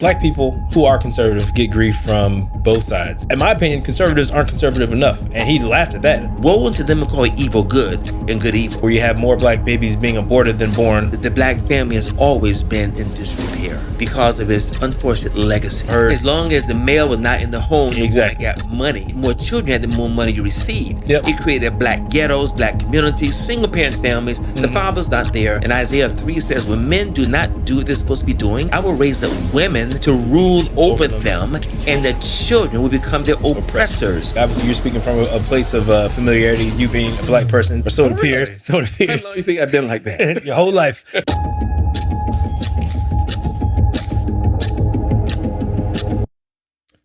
Black people who are conservative get grief from both sides. In my opinion, conservatives aren't conservative enough, and he laughed at that. Woe unto them who call evil good and good evil. Where you have more black babies being aborted than born. The black family has always been in disrepair because of its unfortunate legacy. As long as the male was not in the home, you got money. The more children had, the more money you received. Yep. It created black ghettos, black communities, single-parent families. The father's not there. And Isaiah 3 says, when men do not do what they're supposed to be doing, I will raise up women to rule over them, and the children will become their oppressors. Obviously, you're speaking from a place of familiarity, you being a black person, or so it appears. So it appears. How long do you think I've been like that? Your whole life.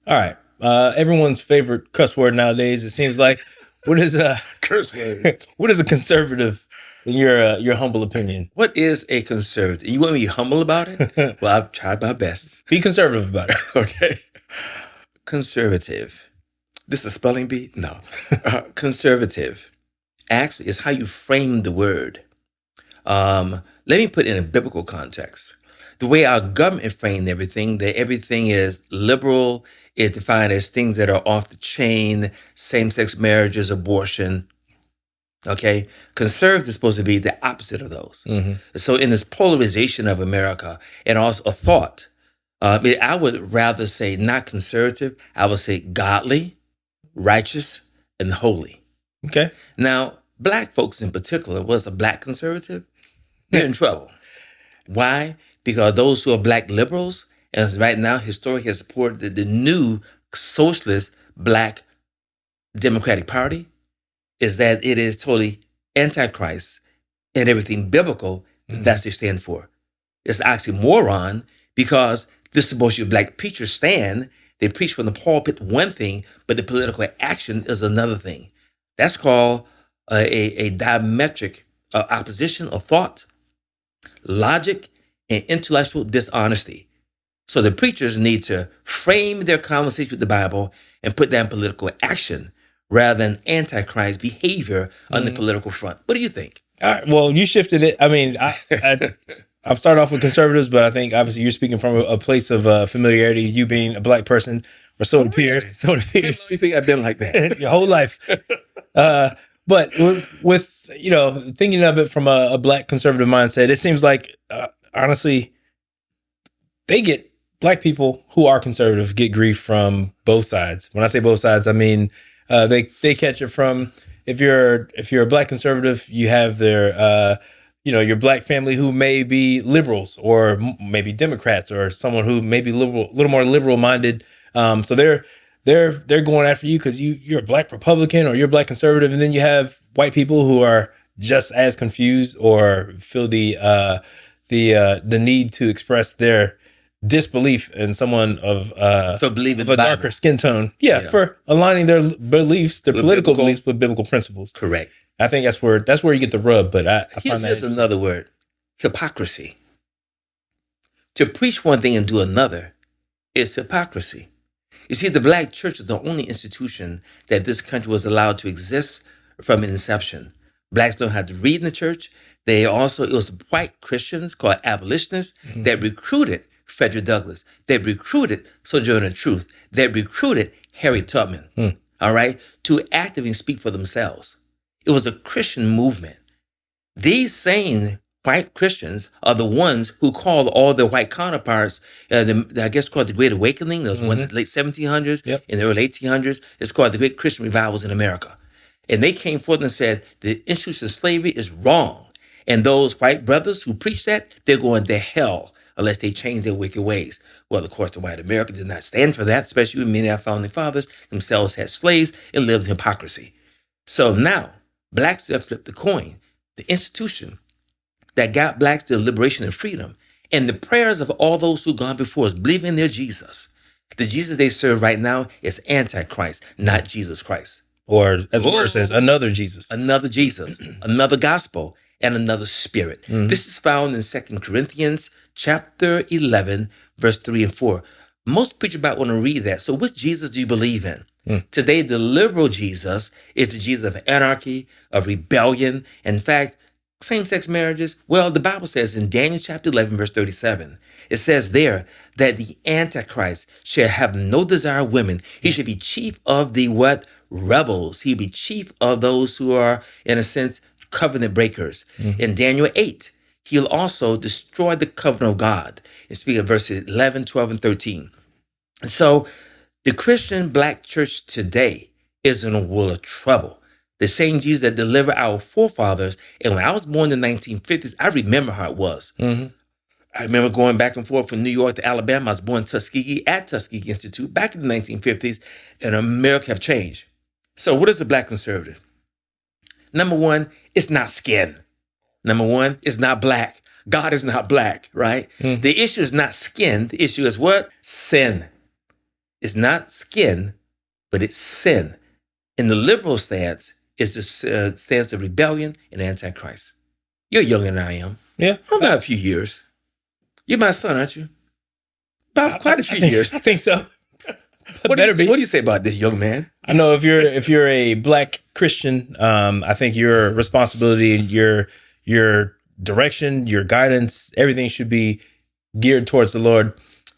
All right. Everyone's favorite cuss word nowadays, it seems like. What is a curse word? What is a conservative in your humble opinion? What is a conservative? You want me to be humble about it? Well, I've tried my best. Be conservative about it. Okay. Conservative. This is a spelling bee? No. Conservative actually is how you frame the word. Let me put it in a biblical context. The way our government framed everything, that everything is liberal, is defined as things that are off the chain, same-sex marriages, abortion. Okay? Conservative is supposed to be the opposite of those. Mm-hmm. So in this polarization of America, and also a thought, I would rather say not conservative, I would say godly, righteous, and holy. Okay. Now, black folks in particular, was a black conservative? They're in trouble. Why? Because those who are black liberals, and right now, historically has supported the new socialist black Democratic Party, is that it is totally antichrist and everything biblical that's they stand for. It's an oxymoron because this is supposed to be black preachers stand. They preach from the pulpit one thing, but the political action is another thing. That's called a diametric opposition of thought, logic, and intellectual dishonesty. So the preachers need to frame their conversation with the Bible and put that in political action rather than antichrist behavior on the political front. What do you think? All right. Well, you shifted it. I mean, I've started off with conservatives, but I think obviously you're speaking from a place of familiarity, you being a black person, or so it appears. So it appears. How long do you think I've been like that? Your whole life. But with thinking of it from a black conservative mindset, it seems like, honestly, black people who are conservative get grief from both sides. When I say both sides, I mean they catch it from if you're a black conservative, you have their your black family who may be liberals or maybe Democrats or someone who may be liberal, a little more liberal minded. So they're going after you because you're a black Republican or you're a black conservative, and then you have white people who are just as confused or feel the need to express their disbelief in someone of a darker skin tone. Yeah, for aligning their beliefs, their political beliefs with biblical principles. Correct. I think that's where you get the rub. But I find that here's another word: hypocrisy. To preach one thing and do another is hypocrisy. You see, the black church is the only institution that this country was allowed to exist from inception. Blacks don't have to read in the church. It was white Christians called abolitionists that recruited Frederick Douglass, that recruited Sojourner Truth, that recruited Harriet Tubman, all right, to actively speak for themselves. It was a Christian movement. These same white Christians are the ones who called all their white counterparts, I guess called the Great Awakening. There was one in the late 1700s, in the early 1800s. It's called the Great Christian Revivals in America. And they came forth and said the institution of slavery is wrong. And those white brothers who preach that, they're going to hell unless they change their wicked ways. Well, of course, the white America did not stand for that, especially when many of our founding fathers themselves had slaves and lived in hypocrisy. So now, blacks have flipped the coin. The institution that got blacks their liberation and freedom, and the prayers of all those who've gone before us, believe in their Jesus. The Jesus they serve right now is Antichrist, not Jesus Christ. Or, as the word says, another Jesus. Another Jesus, another gospel, and another spirit. This is found in 2 Corinthians chapter 11, verse 3 and 4. Most preachers might want to read that. So which Jesus do you believe in? Today, the liberal Jesus is the Jesus of anarchy, of rebellion. In fact, same-sex marriages? Well, the Bible says in Daniel chapter 11, verse 37, it says there that the Antichrist shall have no desire of women. He should be chief of the what? Rebels. He'll be chief of those who are, in a sense, covenant breakers. In Daniel 8, he'll also destroy the covenant of God. And speaking of verses 11, 12, and 13. And so the Christian black church today is in a world of trouble. The same Jesus that delivered our forefathers. And when I was born in the 1950s, I remember how it was. I remember going back and forth from New York to Alabama. I was born in Tuskegee at Tuskegee Institute back in the 1950s, and America have changed. So what is a black conservative? Number one, it's not skin. Number one, it's not black. God is not black, right? The issue is not skin. The issue is what? Sin. It's not skin, but it's sin. And the liberal stance is the stance of rebellion and antichrist. You're younger than I am. Yeah. I'm about a few years. You're my son, aren't you? About quite a few years. I think so. What do you say about this young man? I know if you're a black Christian, I think your responsibility, your direction, your guidance, everything should be geared towards the Lord.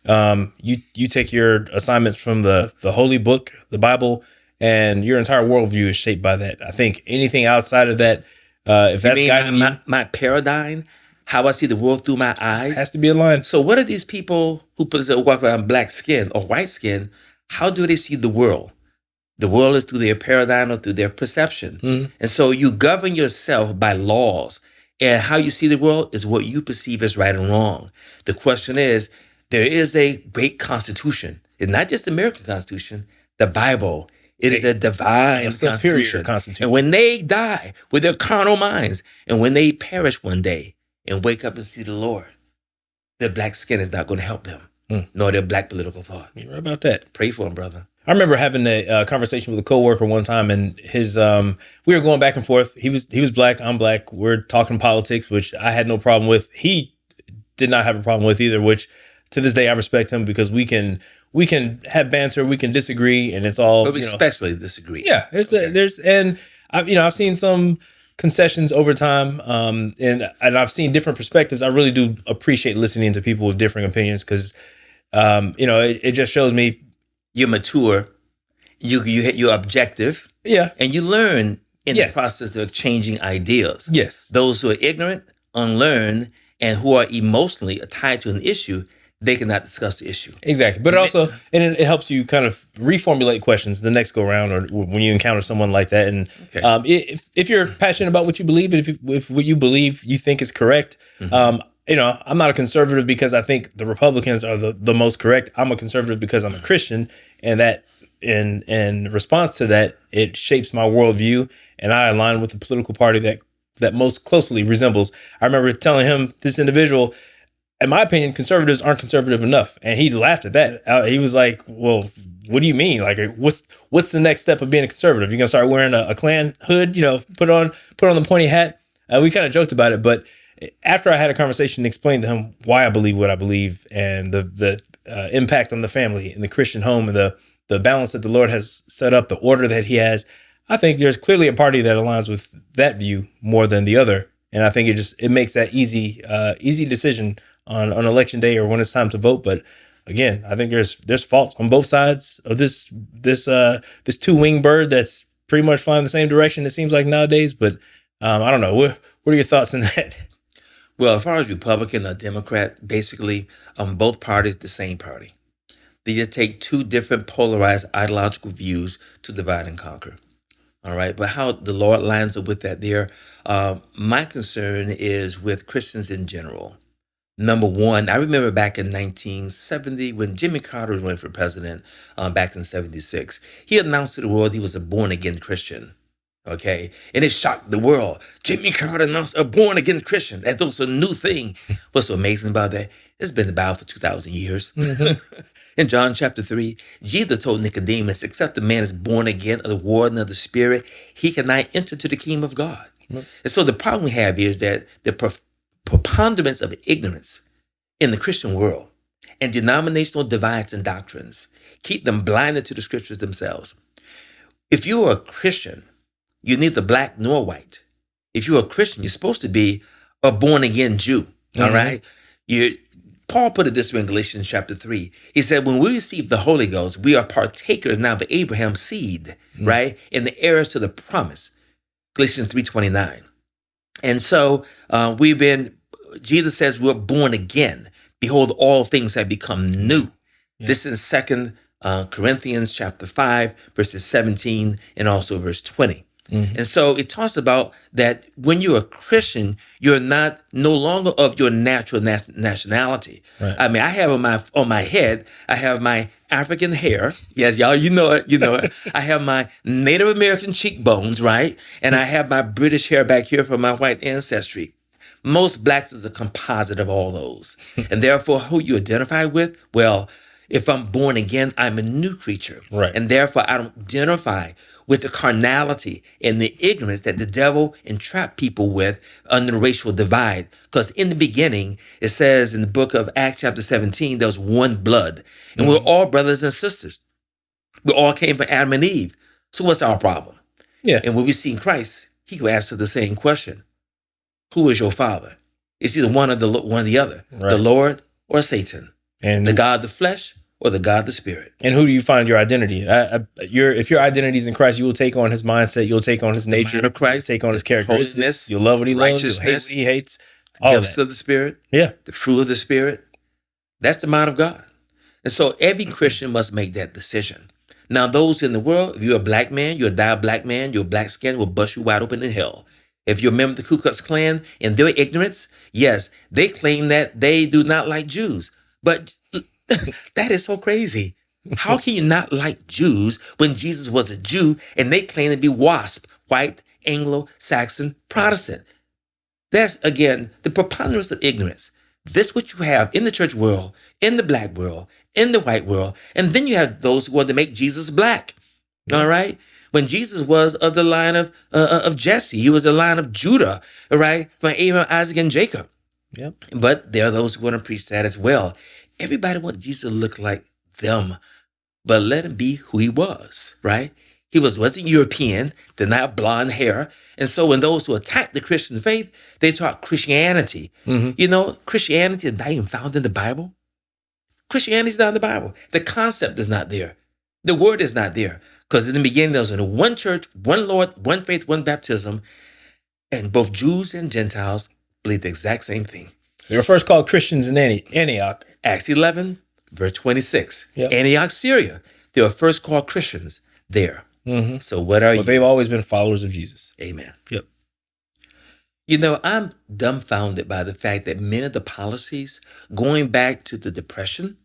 You take your assignments from the holy book, the Bible, and your entire worldview is shaped by that. I think anything outside of that, if that's guiding my paradigm, how I see the world through my eyes, has to be aligned. So what are these people who walk around black skin or white skin? How do they see the world? The world is through their paradigm or through their perception. And so you govern yourself by laws. And how you see the world is what you perceive as right and wrong. The question is, there is a great constitution. It's not just the American Constitution, the Bible. It is a divine superior constitution. And when they die with their carnal minds, and when they perish one day and wake up and see the Lord, their black skin is not going to help them, nor their black political thought. You're right about that. Pray for them, brother. I remember having a conversation with a coworker one time, and his we were going back and forth. He was black, I'm black. We're talking politics, which I had no problem with. He did not have a problem with either, which to this day I respect him because we can have banter, we can disagree, and it's all. But we respectfully disagree. Yeah, I've seen some concessions over time, and I've seen different perspectives. I really do appreciate listening to people with differing opinions because it just shows me. You're mature, you're objective, and you learn in the process of changing ideas. Yes, those who are ignorant, unlearned, and who are emotionally tied to an issue, they cannot discuss the issue. Exactly, but it helps you kind of reformulate questions the next go round, or when you encounter someone like that. And if you're passionate about what you believe, and if what you believe you think is correct. I'm not a conservative because I think the Republicans are the most correct. I'm a conservative because I'm a Christian, and that in response to that, it shapes my worldview, and I align with the political party that most closely resembles. I remember telling him, this individual, in my opinion, conservatives aren't conservative enough, and he laughed at that. He was like, "Well, what do you mean? Like, what's the next step of being a conservative? You're gonna start wearing a Klan hood? Put on the pointy hat?" We kind of joked about it, but after I had a conversation and explained to him why I believe what I believe and the impact on the family and the Christian home and the balance that the Lord has set up, the order that He has, I think there's clearly a party that aligns with that view more than the other, and I think it makes that easy decision on election day or when it's time to vote. But again, I think there's faults on both sides of this two-winged bird that's pretty much flying the same direction. It seems like nowadays, but I don't know. What are your thoughts on that? Well, as far as Republican or Democrat, basically, both parties, the same party. They just take two different polarized ideological views to divide and conquer. All right. But how the Lord lines up with that there, my concern is with Christians in general. Number one, I remember back in 1970 when Jimmy Carter was running for president back in 76, he announced to the world he was a born-again Christian. Okay, and it shocked the world. Jimmy Carter announced a born-again Christian. That was a new thing. What's so amazing about that? It's been about for 2,000 years. In John chapter 3, Jesus told Nicodemus, except a man is born again of the water of the Spirit, he cannot enter to the kingdom of God. And so the problem we have is that the preponderance of ignorance in the Christian world and denominational divides and doctrines keep them blinded to the scriptures themselves. If you are a Christian, you're neither black nor white. If you're a Christian, you're supposed to be a born again Jew. All right. You Paul put it this way in Galatians chapter 3. He said, when we receive the Holy Ghost, we are partakers now of Abraham's seed, right? And the heirs to the promise. Galatians 3:29. And so Jesus says we're born again. Behold, all things have become new. Yeah. This is 2 Corinthians chapter 5, verses 17 and also verse 20. And so it talks about that when you're a Christian, you're no longer of your natural nationality. Right. I mean, I have on my head, I have my African hair. Yes, y'all, you know it. I have my Native American cheekbones, right? And I have my British hair back here from my white ancestry. Most blacks is a composite of all those. And therefore, who you identify with, well, if I'm born again, I'm a new creature. Right. And therefore, I don't identify with the carnality and the ignorance that the devil entrapped people with under the racial divide. Because in the beginning, it says in the book of Acts chapter 17, there was one blood. And we're all brothers and sisters. We all came from Adam and Eve. So what's our problem? Yeah. And when we see Christ, he will answer the same question. Who is your father? It's either one or the other. Right. The Lord or Satan. And the God of the flesh or the God of the spirit. And who do you find your identity? If your identity is in Christ, you will take on his mindset. You'll take on his nature. Of Christ, take on his characteristics. You'll love what he loves. You'll hate what he hates. The gifts of the spirit. Yeah. The fruit of the spirit. That's the mind of God. And so every Christian must make that decision. Now, those in the world, if you're a black man, you're a dyed black man, your black skin will bust you wide open in hell. If you're a member of the Ku Klux Klan and their ignorance, yes, they claim that they do not like Jews. But that is so crazy. How can you not like Jews when Jesus was a Jew and they claim to be WASP, white, Anglo-Saxon, Protestant? That's, again, the preponderance of ignorance. This is what you have in the church world, in the black world, in the white world. And then you have those who want to make Jesus black. Yeah. All right? When Jesus was of the line of Jesse, he was the line of Judah, all right, from Abraham, Isaac, and Jacob. Yep. But there are those who want to preach that as well. Everybody wants Jesus to look like them, but let him be who he was, right? He wasn't European, did not have blonde hair. And so when those who attack the Christian faith, they taught Christianity. Mm-hmm. You know, Christianity is not even found in the Bible. Christianity is not in the Bible. The concept is not there. The word is not there. Because in the beginning, there was only one church, one Lord, one faith, one baptism. And both Jews and Gentiles believed the exact same thing. They were first called Christians in Antioch. Acts 11, verse 26. Yep. Antioch, Syria. They were first called Christians there. Mm-hmm. So what are you? They've always been followers of Jesus. Amen. Yep. You know, I'm dumbfounded by the fact that many of the policies going back to the Depression,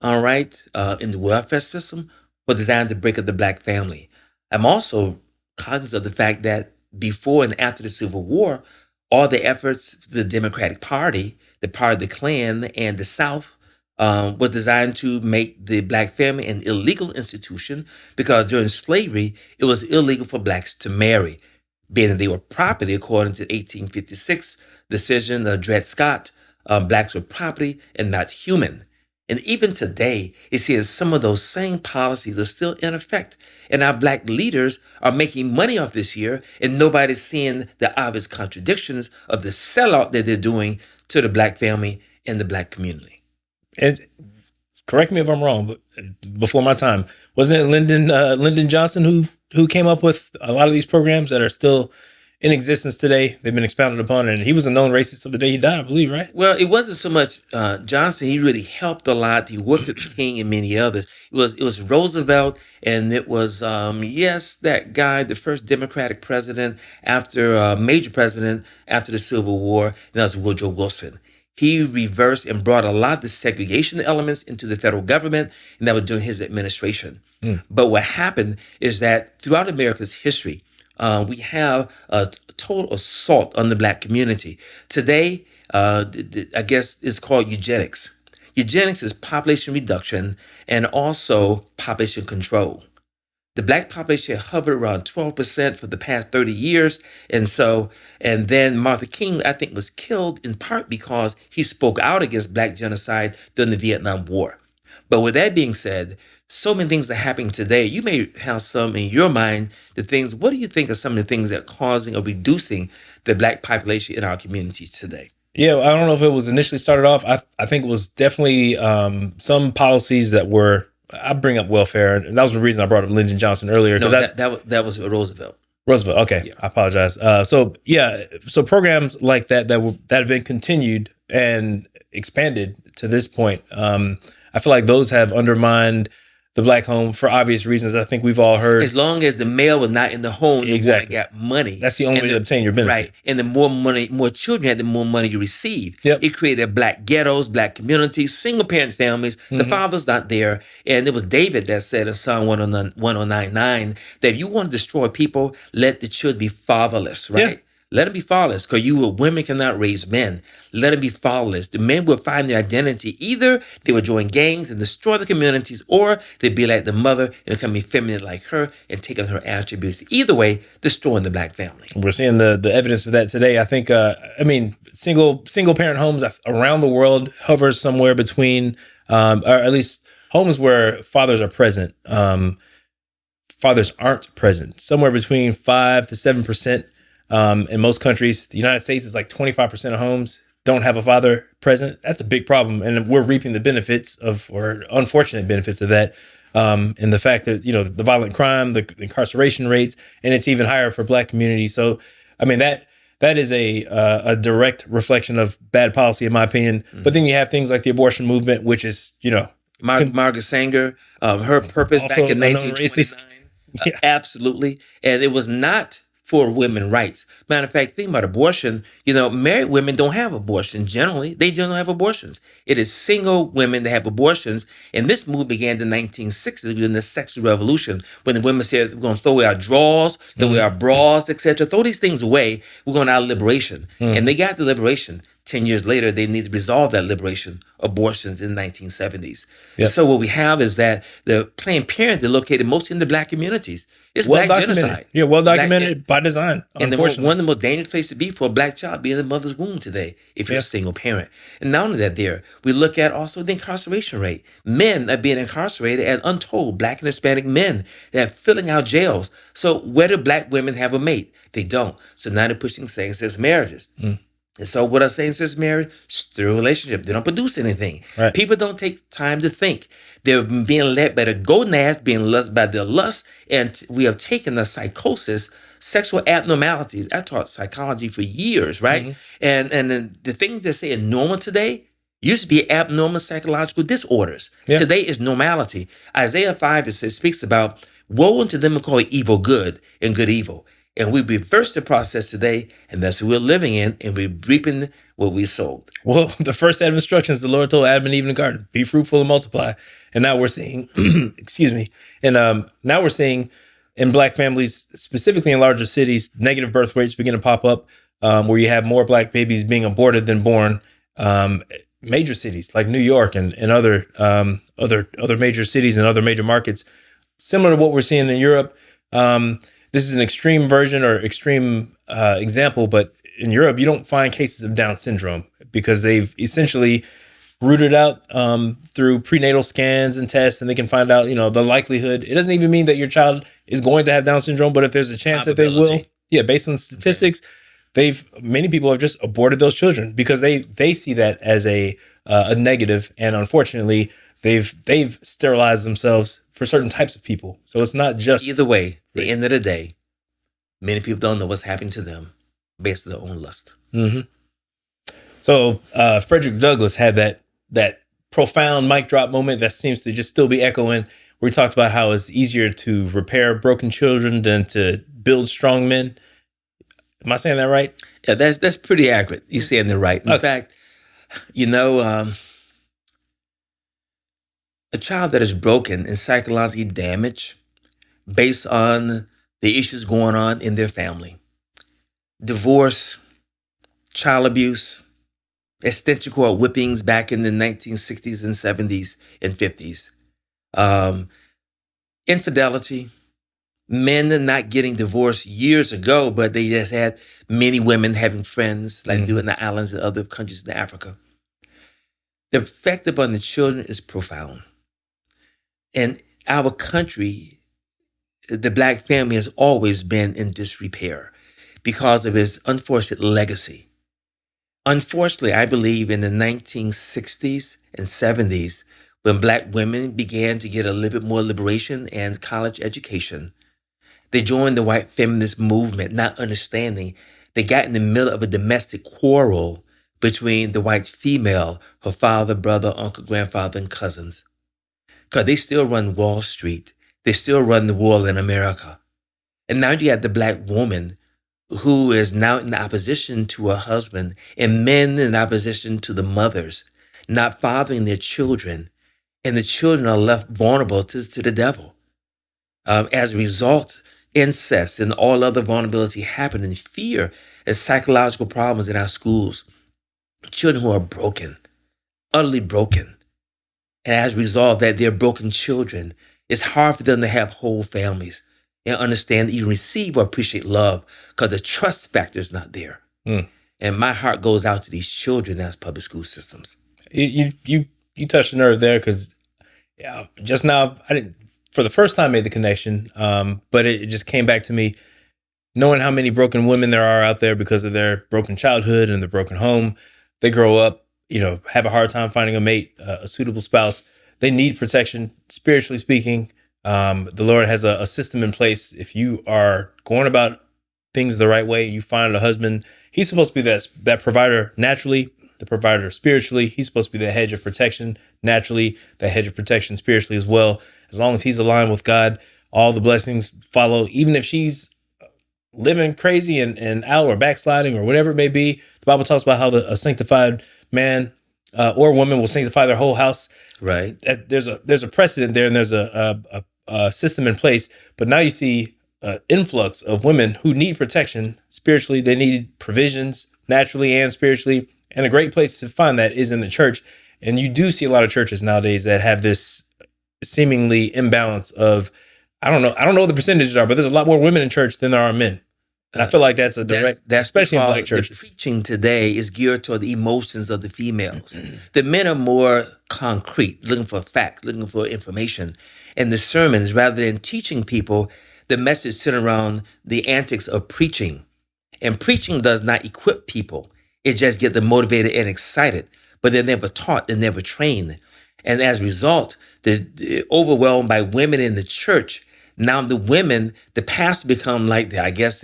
all right, in the welfare system, were designed to break up the black family. I'm also cognizant of the fact that before and after the Civil War, all the efforts of the Democratic Party, the part of the Klan and the South, were designed to make the black family an illegal institution because during slavery, it was illegal for blacks to marry, being that they were property according to the 1856 decision of Dred Scott. Blacks were property and not human. And even today, it seems some of those same policies are still in effect. And our black leaders are making money off this year, and nobody's seeing the obvious contradictions of the sellout that they're doing to the black family and the black community. And correct me if I'm wrong, but before my time, wasn't it Lyndon Johnson who came up with a lot of these programs that are still in existence today? They've been expounded upon, and he was a known racist till the day he died, I believe, right? Well, it wasn't so much Johnson. He really helped a lot. He worked with King and many others. It was Roosevelt, and it was that guy, the first Democratic president after major president after the Civil War. And that was Woodrow Wilson. He reversed and brought a lot of the segregation elements into the federal government, and that was during his administration. But what happened is that throughout America's history, we have a total assault on the black community. Today, I guess it's called eugenics. Eugenics is population reduction and also population control. The black population hovered around 12% for the past 30 years. And then Martin King, I think, was killed in part because he spoke out against black genocide during the Vietnam War. But with that being said, so many things are happening today. You may have some in your mind, the things, what do you think are some of the things that are causing or reducing the Black population in our communities today? Yeah, I don't know if it was initially started off. I think it was definitely some policies that were. I bring up welfare, and that was the reason I brought up Lyndon Johnson earlier. No, Because that was Roosevelt. Roosevelt. Okay, Yes. I apologize. So programs like that that have been continued and expanded to this point. I feel like those have undermined the Black home for obvious reasons. I think we've all heard. As long as the male was not in the home, Exactly. the woman got money. That's the only way to obtain your benefit. Right. And the more money, more children had, the more money you receive. Yep. It created Black ghettos, Black communities, single parent families. The father's not there. And it was David that said in Psalm 109:9 that if you want to destroy people, let the children be fatherless, right? Yeah. Let them be fatherless, because women cannot raise men. Let them be fatherless. The men will find their identity. Either they will join gangs and destroy the communities, or they'd be like the mother and become effeminate like her and take on her attributes. Either way, destroying the Black family. We're seeing the evidence of that today. I think, single parent homes around the world hovers somewhere between, or at least homes where fathers are present. Fathers aren't present, somewhere between 5 to 7%. In most countries, the United States is like 25% of homes don't have a father present. That's a big problem, and we're reaping the benefits or unfortunate benefits of that. And the fact that the violent crime, the incarceration rates, and it's even higher for Black communities. So, I mean that is a direct reflection of bad policy, in my opinion. But then you have things like the abortion movement, which is Margaret Sanger, her purpose also back in a known 1929. racist. Yeah. Absolutely. And it was not for women's rights. Matter of fact, think about abortion. Married women don't have abortion generally. They generally have abortions. It is single women that have abortions. And this move began in the 1960s during the sexual revolution, when the women said, we're going to throw away our drawers, throw away our bras, etc. Throw these things away. We're going to have liberation. And they got the liberation. 10 years later, they need to resolve that liberation, abortions in the 1970s. Yep. So what we have is that the Planned Parenthood located mostly in the Black communities. It's Well Black documented. genocide. Yeah, well documented by design. And Unfortunately, one of the most dangerous places to be for a Black child be in the mother's womb today, if you're a single parent. And not only that, we look at also the incarceration rate. Men are being incarcerated, and untold Black and Hispanic men that are filling out jails. So where do Black women have a mate? They don't. So now they're pushing same-sex marriages. And so what are same-sex marriage? Through a relationship. They don't produce anything. Right. People don't take time to think. They're being led by the gonads, being led by their lust, and we have taken the psychosis, sexual abnormalities. I taught psychology for years, right? And then the things that say are normal today used to be abnormal psychological disorders. Yeah. Today is normality. Isaiah 5 speaks about woe unto them who call evil good and good evil. And we reverse the process today, and that's what we're living in, and we're reaping what we sowed. well, the first set of instructions the Lord told Adam and Eve in the garden: be fruitful and multiply. And now we're seeing, excuse me, and now we're seeing in Black families, specifically in larger cities, negative birth rates begin to pop up, where you have more Black babies being aborted than born. Major cities like New York and other major cities and other major markets, similar to what we're seeing in Europe. This is an extreme version or extreme example, but in Europe, you don't find cases of Down syndrome because they've essentially rooted out through prenatal scans and tests, and they can find out, the likelihood. It doesn't even mean that your child is going to have Down syndrome, but if there's a chance that they will, based on statistics, many people have just aborted those children because they see that as a negative, and unfortunately, they've sterilized themselves for certain types of people. So it's not just either way. At the end of the day, many people don't know what's happening to them based on their own lust. Mm-hmm. So Frederick Douglass had that profound mic drop moment that seems to just still be echoing, where he talked about how it's easier to repair broken children than to build strong men. Am I saying that right? Yeah, that's pretty accurate. You're saying that right. In fact, a child that is broken and psychologically damaged based on the issues going on in their family, divorce, child abuse, extension cord whippings back in the 1960s and 70s and 50s, infidelity, men not getting divorced years ago, but they just had many women having friends like they do in the islands and other countries in Africa. The effect upon the children is profound. And our country, the black family has always been in disrepair because of its unfortunate legacy. Unfortunately, I believe in the 1960s and 70s, when black women began to get a little bit more liberation and college education, they joined the white feminist movement, not understanding they got in the middle of a domestic quarrel between the white female, her father, brother, uncle, grandfather, and cousins. Because they still run Wall Street. They still run the world in America. And now you have the black woman who is now in opposition to her husband, and men in opposition to the mothers, not fathering their children. And the children are left vulnerable to the devil. As a result, incest and all other vulnerability happen, and fear and psychological problems in our schools. Children who are broken, utterly broken. And as a result of that, they're broken children. It's hard for them to have whole families and understand, even receive or appreciate love, because the trust factor is not there. Mm. And my heart goes out to these children as public school systems. You touched a nerve there, because just now I didn't, for the first time, made the connection, but it just came back to me, knowing how many broken women there are out there because of their broken childhood and their broken home. They grow up, have a hard time finding a mate, a suitable spouse. They need protection, spiritually speaking. The Lord has a system in place. If you are going about things the right way, you find a husband, he's supposed to be that provider naturally, the provider spiritually. He's supposed to be the hedge of protection naturally, the hedge of protection spiritually as well. As long as he's aligned with God, all the blessings follow, even if she's living crazy and out or backsliding or whatever it may be. The Bible talks about how a sanctified man or woman will sanctify their whole house. Right. There's a precedent there, and there's a system in place. But now you see influx of women who need protection spiritually. They need provisions naturally and spiritually. And a great place to find that is in the church. And you do see a lot of churches nowadays that have this seemingly imbalance of, I don't know what the percentages are, but there's a lot more women in church than there are men. And I feel like that's a direct, especially in black churches. The preaching today is geared toward the emotions of the females. The men are more concrete, looking for facts, looking for information. And the sermons, rather than teaching people, the message centered around the antics of preaching. And preaching does not equip people. It just gets them motivated and excited. But they're never taught, they're never trained. And as a result, they're overwhelmed by women in the church. Now the women, the pastor become like that's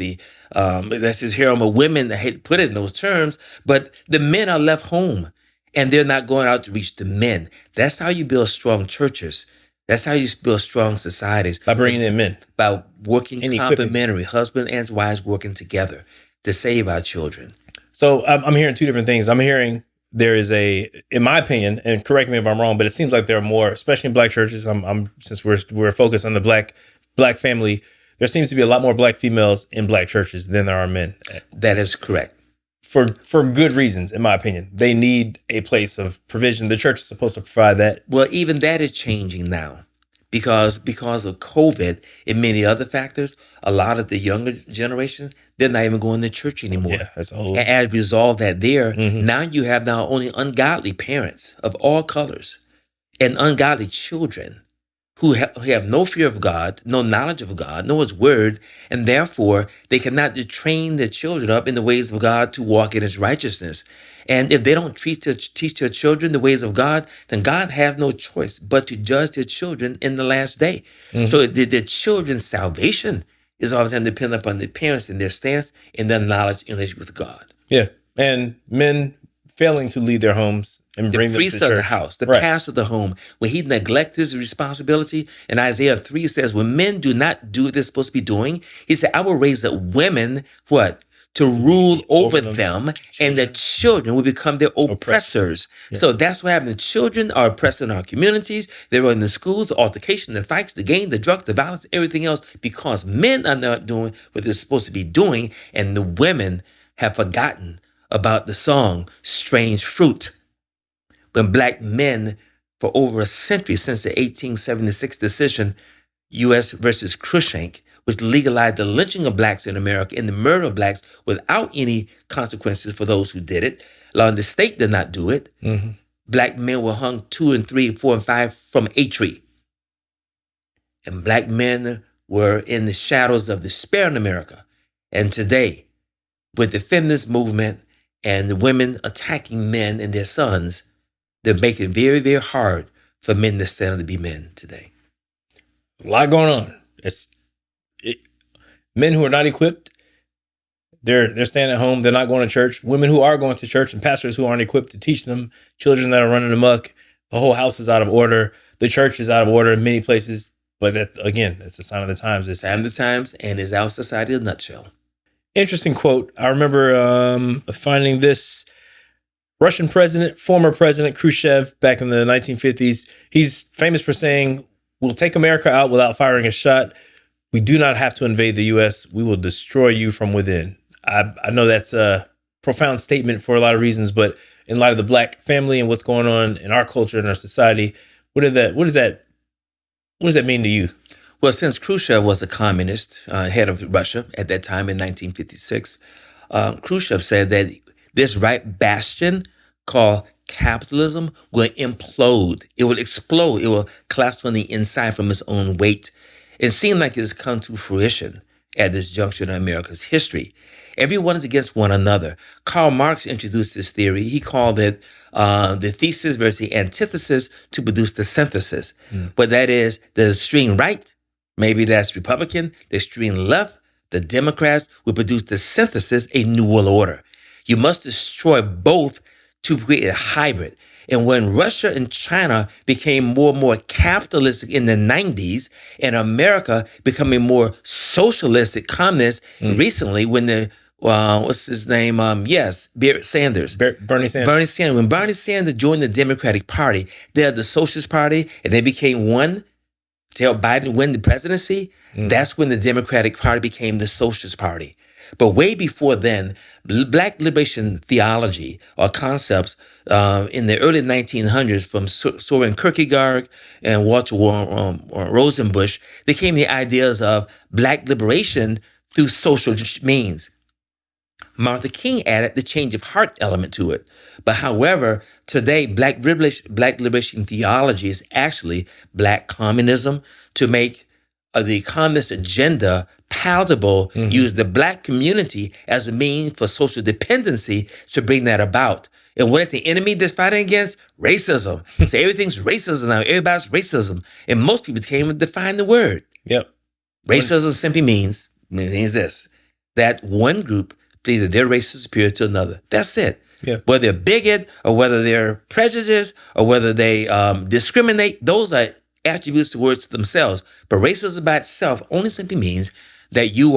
his harem of women. I hate to put it in those terms, but the men are left home and they're not going out to reach the men. That's how you build strong churches. That's how you build strong societies. By bringing in men. By working complementary, husband and wives working together to save our children. So I'm hearing two different things. I'm hearing there is in my opinion, and correct me if I'm wrong, but it seems like there are more, especially in black churches. Since we're focused on the black family, there seems to be a lot more black females in black churches than there are men. That is correct. For good reasons, in my opinion. They need a place of provision. The church is supposed to provide that. Well, even that is changing now because of COVID and many other factors. A lot of the younger generation, they're not even going to church anymore. Yeah, that's a whole. And as a result of that now you have not only ungodly parents of all colors and ungodly children who have no fear of God, no knowledge of God, no His word, and therefore they cannot train their children up in the ways of God to walk in His righteousness. And if they don't teach their children the ways of God, then God has no choice but to judge their children in the last day. So the children's salvation is all the time dependent upon the parents and their stance and their knowledge in relationship with God. Yeah, and men failing to lead their homes and bring them to church. The priest of the house, the pastor of the home, when he neglects his responsibility, and Isaiah 3 says, when men do not do what they're supposed to be doing, he said, I will raise up women, to rule over them, and the children will become their oppressors. Yeah. So that's what happened. The children are oppressing our communities. They're in the schools, the altercation, the fights, the game, the drugs, the violence, everything else, because men are not doing what they're supposed to be doing, and the women have forgotten about the song, Strange Fruit. When black men, for over a century, since the 1876 decision, U.S. versus Cruikshank, which legalized the lynching of blacks in America and the murder of blacks without any consequences for those who did it. The state did not do it. Black men were hung 2 and 3 and 4 and 5 from a tree. and black men were in the shadows of despair in America. And today, with the feminist movement and the women attacking men and their sons, they're making it very, very hard for men to stand up to be men today. A lot going on. Men who are not equipped, they're staying at home. They're not going to church. Women who are going to church and pastors who aren't equipped to teach them. Children that are running amok. The whole house is out of order. The church is out of order in many places. But that, again, it's a sign of the times. It's sign of the times, and is our society in a nutshell. Interesting quote. I remember finding this. Russian president, former President Khrushchev, back in the 1950s. He's famous for saying, "We'll take America out without firing a shot. We do not have to invade the U.S. We will destroy you from within." I know that's a profound statement for a lot of reasons, but in light of the black family and what's going on in our culture and our society, what does that mean to you? Well, since Khrushchev was a communist, head of Russia at that time in 1956, Khrushchev said that this right bastion called capitalism will implode. It will explode. It will collapse from the inside from its own weight. It seemed like it has come to fruition at this juncture in America's history. Everyone is against one another. Karl Marx introduced this theory. He called it the thesis versus the antithesis to produce the synthesis. But that is the extreme right, maybe that's Republican, the extreme left, the Democrats, will produce the synthesis, a new world order. You must destroy both to create a hybrid. And when Russia and China became more and more capitalistic in the 90s, and America becoming more socialistic, communist recently, when the what's his name? Bernie Sanders. Bernie Sanders. Bernie Sanders. When Bernie Sanders joined the Democratic Party, they're the Socialist Party, and they became one to help Biden win the presidency. That's when the Democratic Party became the Socialist Party. But way before then, black liberation theology or concepts in the early 1900s from Soren Kierkegaard and Walter Rosenbusch, they came the ideas of black liberation through social means. Martha King added the change of heart element to it. But however, today, black liberation theology is actually black communism to make the communist agenda palatable, use the black community as a means for social dependency to bring that about. And what is the enemy that's fighting against? Racism. So everything's racism now. Everybody's racism. And most people can't even define the word. Yep. Racism simply means this, that one group believes that their race is superior to another. That's it. Yeah. Whether they're bigot or whether they're prejudiced or whether they discriminate, those are attributes to words to themselves. But racism by itself only simply means that you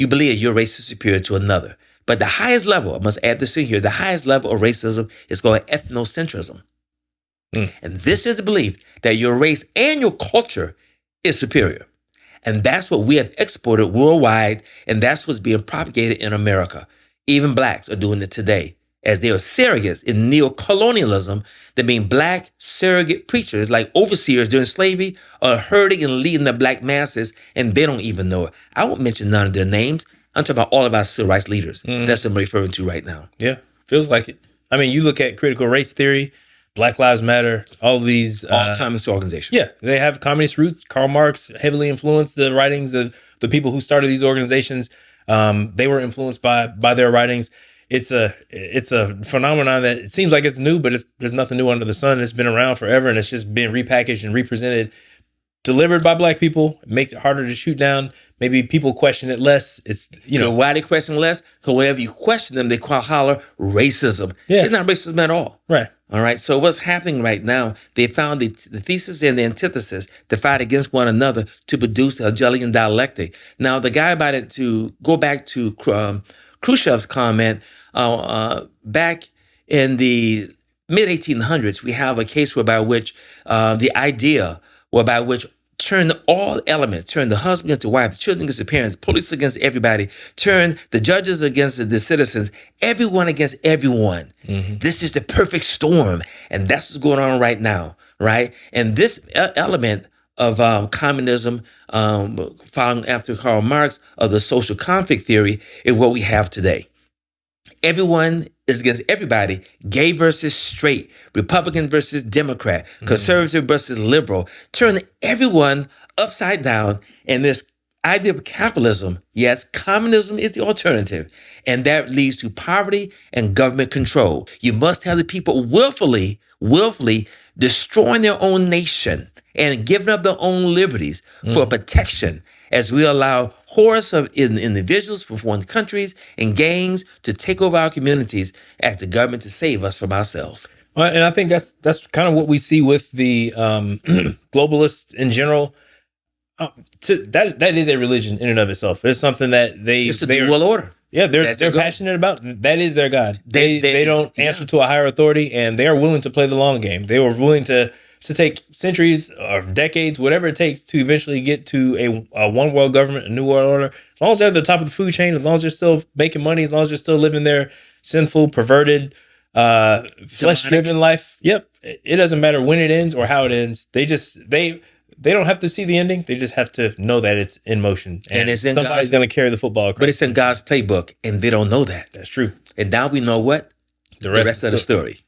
believe that your race is superior to another. But the highest level, I must add this in here, the highest level of racism is called ethnocentrism. And this is the belief that your race and your culture is superior. And that's what we have exported worldwide, and that's what's being propagated in America. Even blacks are doing it today, as they are surrogates in neo-colonialism that mean black surrogate preachers like overseers during slavery are herding and leading the black masses, and they don't even know it. I won't mention none of their names. I'm talking about all of our civil rights leaders. That's what I'm referring to right now. Yeah, feels like it. I mean, you look at critical race theory, Black Lives Matter, all these all communist organizations. Yeah, they have communist roots. Karl Marx heavily influenced the writings of the people who started these organizations. They were influenced by their writings. It's a phenomenon that it seems like it's new, but there's nothing new under the sun. It's been around forever, and it's just being repackaged and represented, delivered by black people. It makes it harder to shoot down. Maybe people question it less. It's why they question less? Because whenever you question them, they holler racism. Yeah. It's not racism at all. Right. All right. So what's happening right now? They found the thesis and the antithesis to fight against one another to produce a Hegelian dialectic. Now the guy about it, to go back to Khrushchev's comment, back in the mid 1800s, we have a case whereby which the idea whereby which turn all elements, turn the husband against the wife, the children against the parents, police against everybody, turn the judges against the citizens, everyone against everyone. This is the perfect storm. And that's what's going on right now, right? And this element of communism, following after Karl Marx, of the social conflict theory, is what we have today. Everyone is against everybody. Gay versus straight, Republican versus Democrat, conservative versus liberal. Turn everyone upside down. And this idea of capitalism, yes, communism is the alternative. And that leads to poverty and government control. You must have the people willfully destroying their own nation and giving up their own liberties for protection, as we allow hordes of individuals from foreign countries and gangs to take over our communities as the government to save us from ourselves. Well, and I think that's kind of what we see with the globalists in general. That is a religion in and of itself. It's something that It's the New World Order. Yeah, they're passionate about. That is their God. They don't answer to a higher authority, and they are willing to play the long game. They were willing to take centuries or decades, whatever it takes, to eventually get to a one world government, a new world order. As long as they're at the top of the food chain, as long as they're still making money, as long as they're still living their sinful, perverted, flesh-driven life. Yep, it doesn't matter when it ends or how it ends. They don't have to see the ending. They just have to know that it's in motion. And it's in somebody's going to carry the football across. But it's in God's playbook, and they don't know that. That's true. And now we know what? The rest of the story.